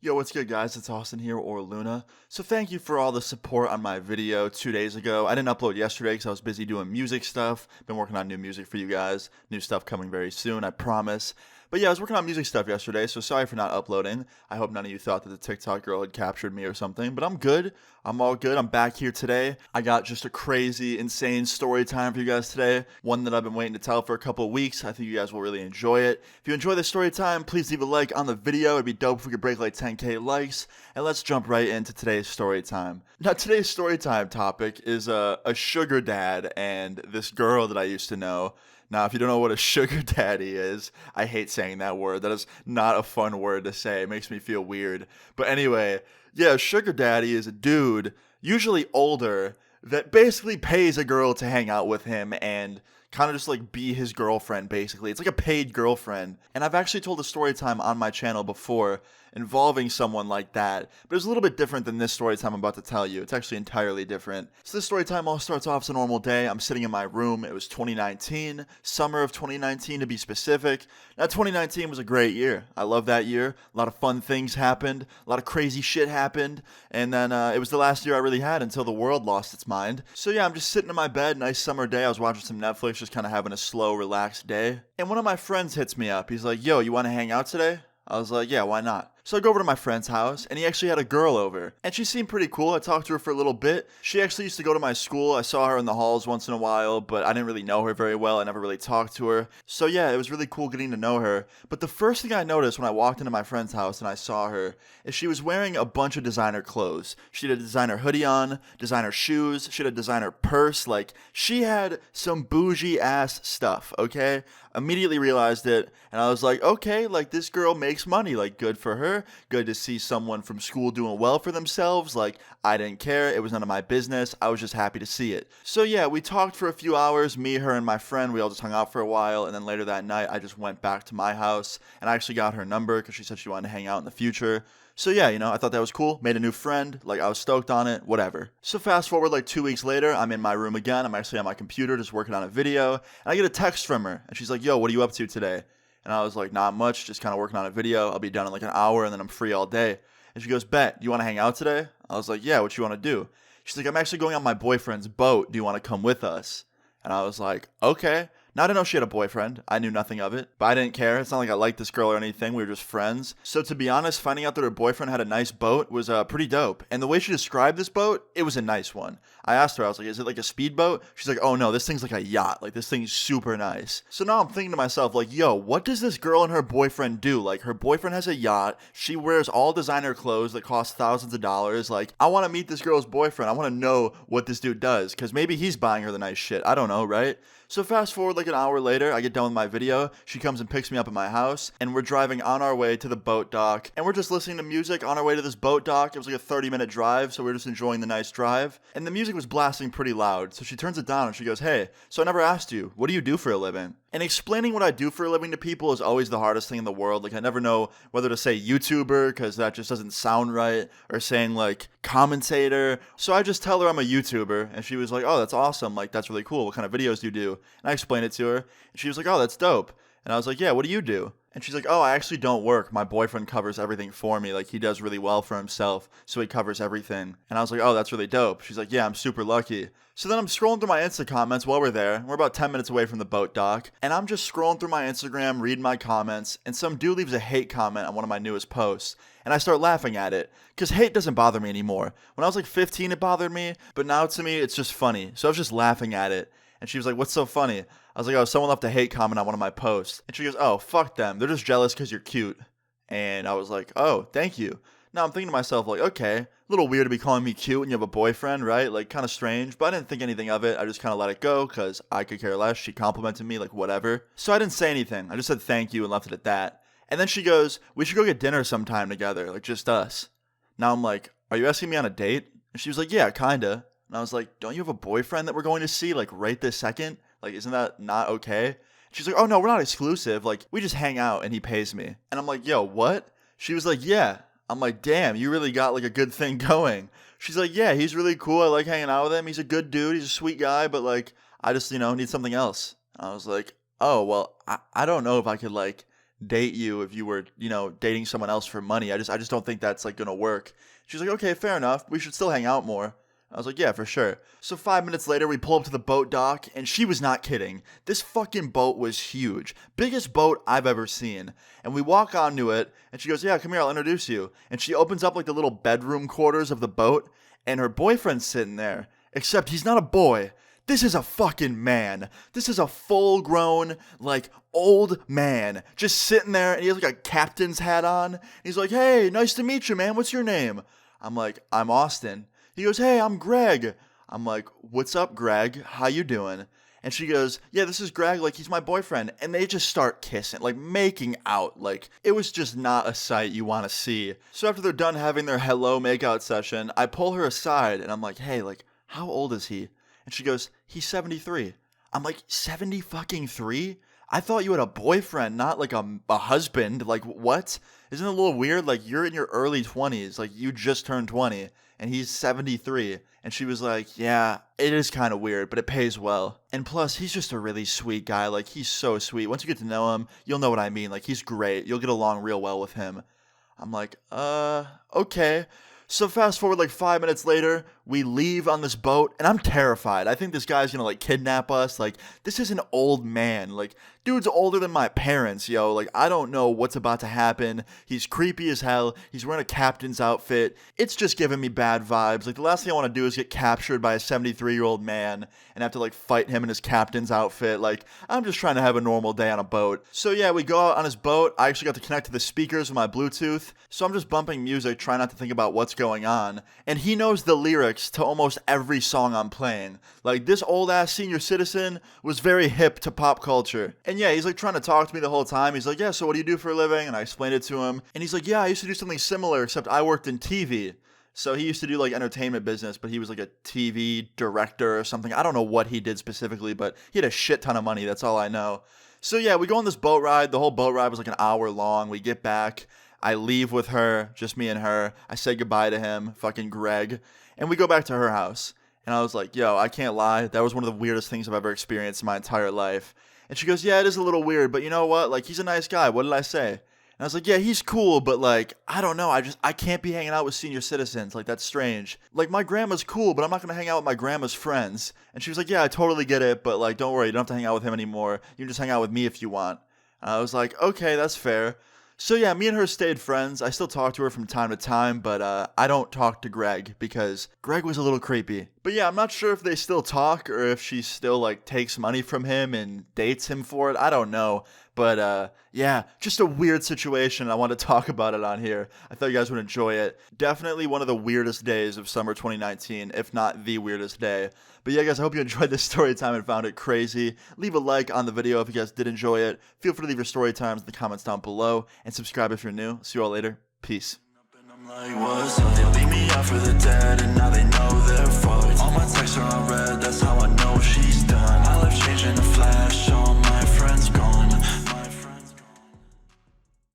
Yo, what's good, guys? It's Austin here, or Luna. So thank you for all the support on my video 2 days ago. I didn't upload yesterday because I was busy doing music stuff. Been working on new music for you guys. New stuff coming very soon, I promise. But yeah, I was working on music stuff yesterday, so sorry for not uploading. I hope none of you thought that the TikTok girl had captured me or something, but I'm good. I'm all good. I'm back here today. I got just a crazy, insane story time for you guys today. One that I've been waiting to tell for a couple of weeks. I think you guys will really enjoy it. If you enjoy this story time, please leave a like on the video. It'd be dope if we could break like 10K likes. And let's jump right into today's story time. Now, today's story time topic is a sugar dad and this girl that I used to know. Now, if you don't know what a sugar daddy is, I hate saying that word. That is not a fun word to say. It makes me feel weird. But anyway, yeah, a sugar daddy is a dude, usually older, that basically pays a girl to hang out with him and kind of just like be his girlfriend, basically. It's like a paid girlfriend. And I've actually told a story time on my channel before involving someone like that, but it's a little bit different than this story time I'm about to tell you. It's actually entirely different. So this story time all starts off as a normal day. I'm sitting in my room. It was 2019, summer of 2019 to be specific. Now 2019 was a great year. I love that year. A lot of fun things happened. A lot of crazy shit happened. And then it was the last year I really had until the world lost its mind. So yeah, I'm just sitting in my bed, nice summer day. I was watching some Netflix, just kind of having a slow, relaxed day. And one of my friends hits me up. He's like, yo, you want to hang out today? I was like, yeah, why not? So I go over to my friend's house, and he actually had a girl over. And she seemed pretty cool. I talked to her for a little bit. She actually used to go to my school. I saw her in the halls once in a while, but I didn't really know her very well. I never really talked to her. So yeah, it was really cool getting to know her. But the first thing I noticed when I walked into my friend's house and I saw her is she was wearing a bunch of designer clothes. She had a designer hoodie on, designer shoes, she had a designer purse. Like, she had some bougie ass stuff, okay? Immediately realized it, and I was like, okay, like, this girl makes money. Like, good for her. Good to see someone from school doing well for themselves. Like, I didn't care. It was none of my business. I was just happy to see it. So yeah, we talked for a few hours, me, her, and my friend. We all just hung out for a while, and then later that night, I just went back to my house, and I actually got her number because she said she wanted to hang out in the future. So yeah, I thought that was cool. Made a new friend. Like, I was stoked on it. Whatever. So fast forward like 2 weeks later, I'm in my room again. I'm actually on my computer just working on a video. And I get a text from her. And she's like, yo, what are you up to today? And I was like, not much. Just kind of working on a video. I'll be done in like an hour and then I'm free all day. And she goes, bet, you want to hang out today? I was like, yeah, what you want to do? She's like, I'm actually going on my boyfriend's boat. Do you want to come with us? And I was like, okay. Now, I didn't know she had a boyfriend. I knew nothing of it, but I didn't care. It's not like I liked this girl or anything. We were just friends. So to be honest, finding out that her boyfriend had a nice boat was pretty dope. And the way she described this boat, it was a nice one. I asked her, I was like, is it like a speedboat? She's like, oh no, this thing's like a yacht. Like, this thing's super nice. So now I'm thinking to myself, like, yo, what does this girl and her boyfriend do? Like, her boyfriend has a yacht. She wears all designer clothes that cost thousands of dollars. Like, I want to meet this girl's boyfriend. I want to know what this dude does, because maybe he's buying her the nice shit. I don't know, right? So fast forward like an hour later, I get done with my video. She comes and picks me up at my house, and we're driving on our way to the boat dock, and we're just listening to music on our way to this boat dock. It was like a 30-minute drive, so we are just enjoying the nice drive, and the music was blasting pretty loud. So she turns it down and she goes, hey, so I never asked you, what do you do for a living? And explaining what I do for a living to people is always the hardest thing in the world. Like, I never know whether to say YouTuber, because that just doesn't sound right, or saying like commentator. So I just tell her I'm a YouTuber, and she was like, oh, that's awesome. Like, that's really cool. What kind of videos do you do? And I explained it to her, and she was like, oh, that's dope. And I was like, yeah, what do you do? And she's like, oh, I actually don't work. My boyfriend covers everything for me. Like, he does really well for himself, so he covers everything. And I was like, oh, that's really dope. She's like, yeah, I'm super lucky. So then I'm scrolling through my Insta comments while we're there. We're about 10 minutes away from the boat dock. And I'm just scrolling through my Instagram, reading my comments, and some dude leaves a hate comment on one of my newest posts. And I start laughing at it, because hate doesn't bother me anymore. When I was like 15, it bothered me, but now to me, it's just funny. So I was just laughing at it. And she was like, what's so funny? I was like, oh, someone left a hate comment on one of my posts. And she goes, oh, fuck them. They're just jealous because you're cute. And I was like, oh, thank you. Now I'm thinking to myself, like, okay, a little weird to be calling me cute when you have a boyfriend, right? Like, kind of strange, but I didn't think anything of it. I just kind of let it go because I could care less. She complimented me, like, whatever. So I didn't say anything. I just said thank you and left it at that. And then she goes, we should go get dinner sometime together, like, just us. Now I'm like, are you asking me on a date? And she was like, yeah, kinda. And I was like, don't you have a boyfriend that we're going to see, like, right this second? Like, isn't that not okay? She's like, oh, no, we're not exclusive. Like, we just hang out and he pays me. And I'm like, yo, what? She was like, yeah. I'm like, damn, you really got, like, a good thing going. She's like, yeah, he's really cool. I like hanging out with him. He's a good dude. He's a sweet guy. But, like, I just, need something else. And I was like, oh, well, I don't know if I could, like, date you if you were, dating someone else for money. I just don't think that's like gonna work. She's like, okay, fair enough. We should still hang out more. I was like, yeah, for sure. So 5 minutes later, we pull up to the boat dock, and she was not kidding. This fucking boat was huge. Biggest boat I've ever seen. And we walk onto it, and she goes, yeah, come here, I'll introduce you. And she opens up like the little bedroom quarters of the boat, and her boyfriend's sitting there. Except he's not a boy. This is a fucking man. This is a full-grown, like, old man. Just sitting there, and he has like a captain's hat on. He's like, hey, nice to meet you, man. What's your name? I'm like, I'm Austin. He goes, hey, I'm Greg. I'm like, what's up, Greg? How you doing? And she goes, yeah, this is Greg. Like, he's my boyfriend. And they just start kissing, like making out. Like, it was just not a sight you want to see. So after they're done having their hello makeout session, I pull her aside and I'm like, hey, like, how old is he? And she goes, he's 73. I'm like, 70 fucking 3? I thought you had a boyfriend, not like a husband. Like, what? Isn't it a little weird? Like, you're in your early 20s. Like, you just turned 20. And he's 73. And she was like, yeah, it is kind of weird, but it pays well. And plus, he's just a really sweet guy. Like, he's so sweet. Once you get to know him, you'll know what I mean. Like, he's great. You'll get along real well with him. I'm like, okay. So fast forward like 5 minutes later, we leave on this boat, and I'm terrified. I think this guy's gonna like kidnap us. Like, this is an old man. Like, dude's older than my parents, yo. Like, I don't know what's about to happen. He's creepy as hell. He's wearing a captain's outfit. It's just giving me bad vibes. Like, the last thing I want to do is get captured by a 73-year-old man and have to like fight him in his captain's outfit. Like, I'm just trying to have a normal day on a boat. So yeah, we go out on his boat. I actually got to connect to the speakers with my Bluetooth. So I'm just bumping music, trying not to think about what's going on. And he knows the lyrics to almost every song I'm playing. Like, this old ass senior citizen was very hip to pop culture. And yeah, he's like trying to talk to me the whole time. He's like, yeah, so what do you do for a living? And I explained it to him. And he's like, yeah, I used to do something similar, except I worked in TV. So he used to do like entertainment business, but he was like a TV director or something. I don't know what he did specifically, but he had a shit ton of money. That's all I know. So yeah, we go on this boat ride. The whole boat ride was like an hour long. We get back. I leave with her, just me and her. I say goodbye to him, fucking Greg. And we go back to her house. And I was like, yo, I can't lie. That was one of the weirdest things I've ever experienced in my entire life. And she goes, yeah, it is a little weird, but you know what? Like, he's a nice guy. What did I say? And I was like, yeah, he's cool, but like, I don't know. I can't be hanging out with senior citizens. Like, that's strange. Like, my grandma's cool, but I'm not going to hang out with my grandma's friends. And she was like, yeah, I totally get it, but like, don't worry. You don't have to hang out with him anymore. You can just hang out with me if you want. And I was like, okay, that's fair. So yeah, me and her stayed friends. I still talk to her from time to time, but I don't talk to Greg because Greg was a little creepy. But yeah, I'm not sure if they still talk or if she still like takes money from him and dates him for it. I don't know. But yeah, just a weird situation. I want to talk about it on here. I thought you guys would enjoy it. Definitely one of the weirdest days of summer 2019, if not the weirdest day. But yeah, guys, I hope you enjoyed this story time and found it crazy. Leave a like on the video if you guys did enjoy it. Feel free to leave your story times in the comments down below. And subscribe if you're new. See you all later. Peace. Like, what's up? They leave me out for the dead, and now they know they're fucked. All my texts are unread.